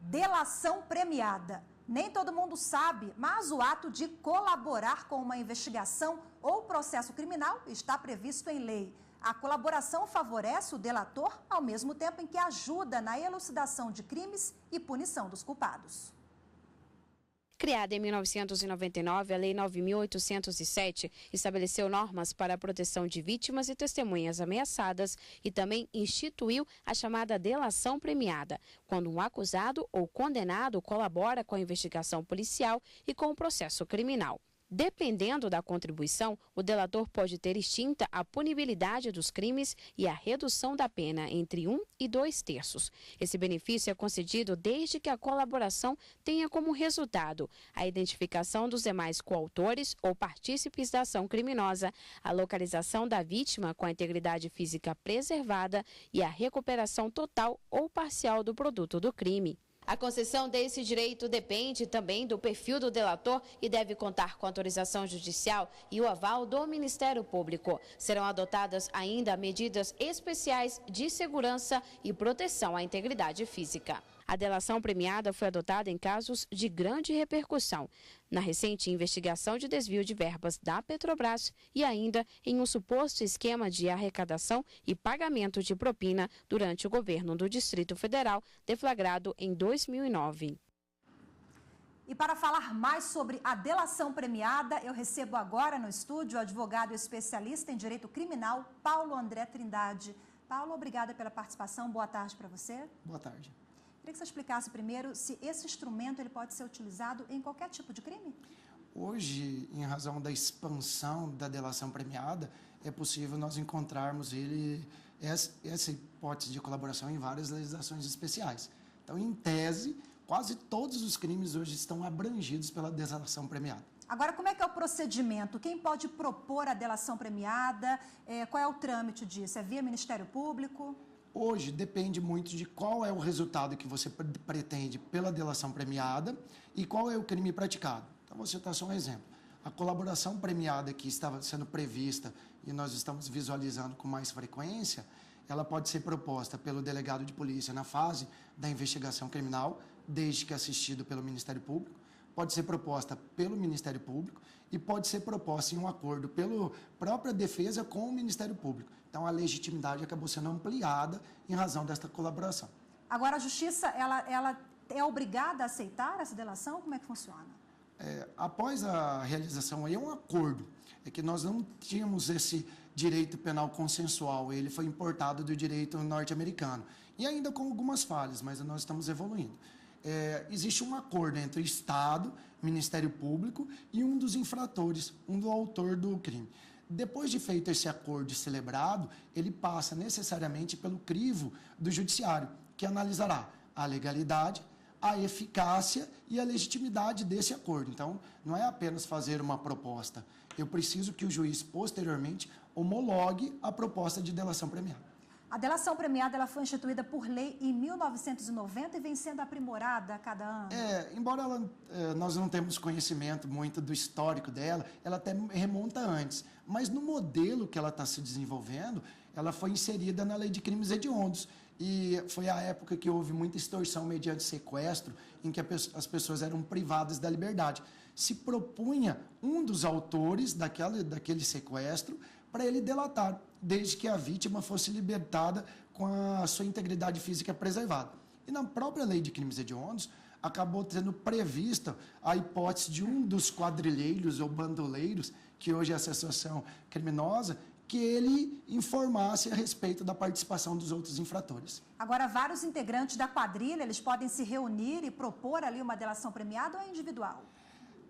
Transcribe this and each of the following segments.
Delação premiada. Nem todo mundo sabe, mas o ato de colaborar com uma investigação ou processo criminal está previsto em lei. A colaboração favorece o delator, ao mesmo tempo em que ajuda na elucidação de crimes e punição dos culpados. Criada em 1999, a Lei 9.807 estabeleceu normas para a proteção de vítimas e testemunhas ameaçadas e também instituiu a chamada delação premiada, quando um acusado ou condenado colabora com a investigação policial e com o processo criminal. Dependendo da contribuição, o delator pode ter extinta a punibilidade dos crimes e a redução da pena entre 1 e 2/3. Esse benefício é concedido desde que a colaboração tenha como resultado a identificação dos demais coautores ou partícipes da ação criminosa, a localização da vítima com a integridade física preservada e a recuperação total ou parcial do produto do crime. A concessão desse direito depende também do perfil do delator e deve contar com autorização judicial e o aval do Ministério Público. Serão adotadas ainda medidas especiais de segurança e proteção à integridade física. A delação premiada foi adotada em casos de grande repercussão, na recente investigação de desvio de verbas da Petrobras e ainda em um suposto esquema de arrecadação e pagamento de propina durante o governo do Distrito Federal, deflagrado em 2009. E para falar mais sobre a delação premiada, eu recebo agora no estúdio o advogado especialista em direito criminal, Paulo André Trindade. Paulo, obrigada pela participação. Boa tarde para você. Boa tarde. Queria que você explicasse primeiro se esse instrumento ele pode ser utilizado em qualquer tipo de crime? Hoje, em razão da expansão da delação premiada, é possível nós encontrarmos essa hipótese de colaboração em várias legislações especiais. Então, em tese, quase todos os crimes hoje estão abrangidos pela delação premiada. Agora, como é que é o procedimento? Quem pode propor a delação premiada? Qual é o trâmite disso? É via Ministério Público? Hoje depende muito de qual é o resultado que você pretende pela delação premiada e qual é o crime praticado. Então, vou citar só um exemplo. A colaboração premiada que estava sendo prevista e nós estamos visualizando com mais frequência, ela pode ser proposta pelo delegado de polícia na fase da investigação criminal, desde que assistido pelo Ministério Público, pode ser proposta pelo Ministério Público e pode ser proposta em um acordo pela própria defesa com o Ministério Público. Então, a legitimidade acabou sendo ampliada em razão desta colaboração. Agora, a Justiça, ela é obrigada a aceitar essa delação? Como é que funciona? Após a realização, aí é um acordo. É que nós não tínhamos esse direito penal consensual, ele foi importado do direito norte-americano. E ainda com algumas falhas, mas nós estamos evoluindo. Existe um acordo entre o Estado, Ministério Público e um dos infratores, do autor do crime. Depois de feito esse acordo celebrado, ele passa necessariamente pelo crivo do judiciário, que analisará a legalidade, a eficácia e a legitimidade desse acordo. Então, não é apenas fazer uma proposta. Eu preciso que o juiz, posteriormente, homologue a proposta de delação premiada. A delação premiada ela foi instituída por lei em 1990 e vem sendo aprimorada a cada ano. Embora nós não temos conhecimento muito do histórico dela, ela até remonta antes. Mas no modelo que ela está se desenvolvendo, ela foi inserida na lei de crimes hediondos. E foi a época que houve muita extorsão mediante sequestro, em que as pessoas eram privadas da liberdade. Se propunha um dos autores daquele sequestro para ele delatar, desde que a vítima fosse libertada com a sua integridade física preservada. E na própria lei de crimes hediondos, acabou sendo prevista a hipótese de um dos quadrilheiros ou bandoleiros, que hoje é a associação criminosa, que ele informasse a respeito da participação dos outros infratores. Agora, vários integrantes da quadrilha, eles podem se reunir e propor ali uma delação premiada ou é individual?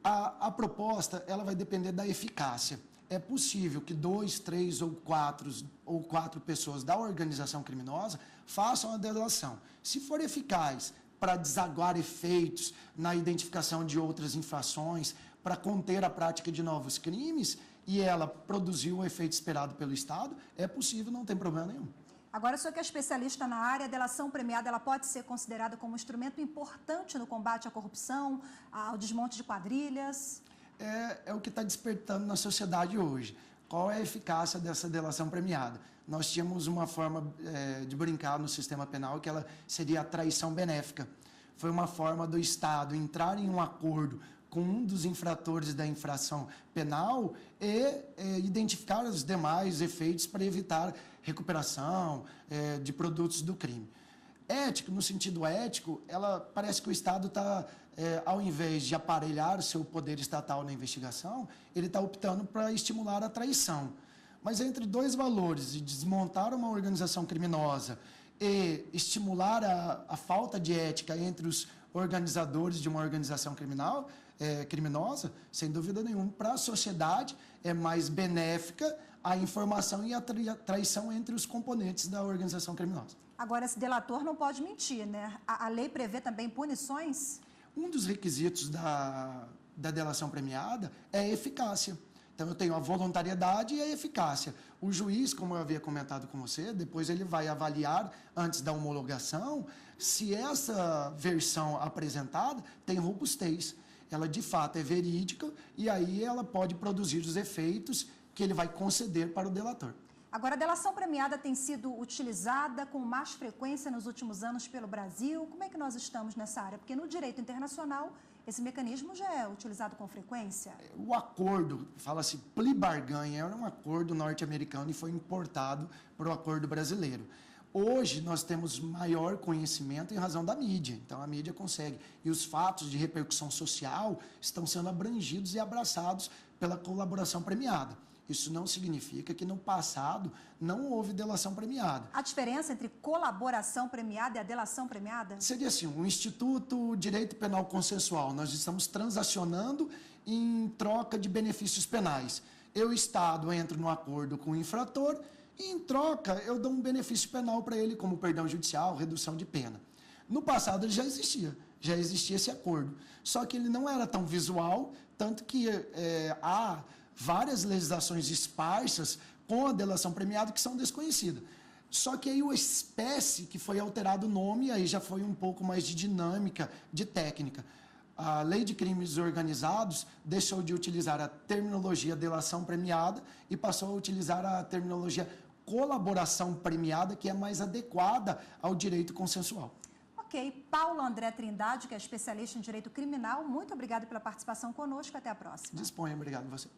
A proposta, ela vai depender da eficácia. É possível que 2, 3 ou 4 pessoas da organização criminosa façam a delação. Se for eficaz para desaguar efeitos na identificação de outras infrações, para conter a prática de novos crimes, e ela produziu o efeito esperado pelo Estado, é possível, não tem problema nenhum. Agora, o senhor que é especialista na área, a delação premiada ela pode ser considerada como um instrumento importante no combate à corrupção, ao desmonte de quadrilhas? É o que está despertando na sociedade hoje. Qual é a eficácia dessa delação premiada? Nós tínhamos uma forma de brincar no sistema penal que ela seria a traição benéfica. foi uma forma do Estado entrar em um acordo com um dos infratores da infração penal e identificar os demais efeitos para evitar recuperação de produtos do crime. Ético, no sentido ético, parece que o Estado está, ao invés de aparelhar o seu poder estatal na investigação, ele está optando para estimular a traição. Mas entre dois valores, de desmontar uma organização criminosa e estimular a falta de ética entre os organizadores de uma organização criminosa, sem dúvida nenhuma, para a sociedade é mais benéfica a informação e a traição entre os componentes da organização criminosa. Agora, esse delator não pode mentir, né? A lei prevê também punições? Um dos requisitos da delação premiada é a eficácia. Então, eu tenho a voluntariedade e a eficácia. O juiz, como eu havia comentado com você, depois ele vai avaliar, antes da homologação, se essa versão apresentada tem robustez. Ela, de fato, é verídica e aí ela pode produzir os efeitos que ele vai conceder para o delator. Agora, a delação premiada tem sido utilizada com mais frequência nos últimos anos pelo Brasil. Como é que nós estamos nessa área? Porque no direito internacional, esse mecanismo já é utilizado com frequência. O acordo, fala-se plea bargain, era um acordo norte-americano e foi importado para o acordo brasileiro. Hoje, nós temos maior conhecimento em razão da mídia, então a mídia consegue. E os fatos de repercussão social estão sendo abrangidos e abraçados pela colaboração premiada. Isso não significa que no passado não houve delação premiada. A diferença entre colaboração premiada e a delação premiada? Seria assim, um Instituto Direito Penal Consensual. Nós estamos transacionando em troca de benefícios penais. Eu, Estado, entro no acordo com o infrator e, em troca, eu dou um benefício penal para ele, como perdão judicial, redução de pena. No passado, ele já existia esse acordo. Só que ele não era tão visual, tanto que há várias legislações esparsas com a delação premiada que são desconhecidas. Só que aí o espécie que foi alterado o nome, aí já foi um pouco mais de dinâmica, de técnica. A Lei de Crimes Organizados deixou de utilizar a terminologia delação premiada e passou a utilizar a terminologia colaboração premiada, que é mais adequada ao direito consensual. Ok. Paulo André Trindade, que é especialista em direito criminal, muito obrigado pela participação conosco. Até a próxima. Disponha, obrigado a você.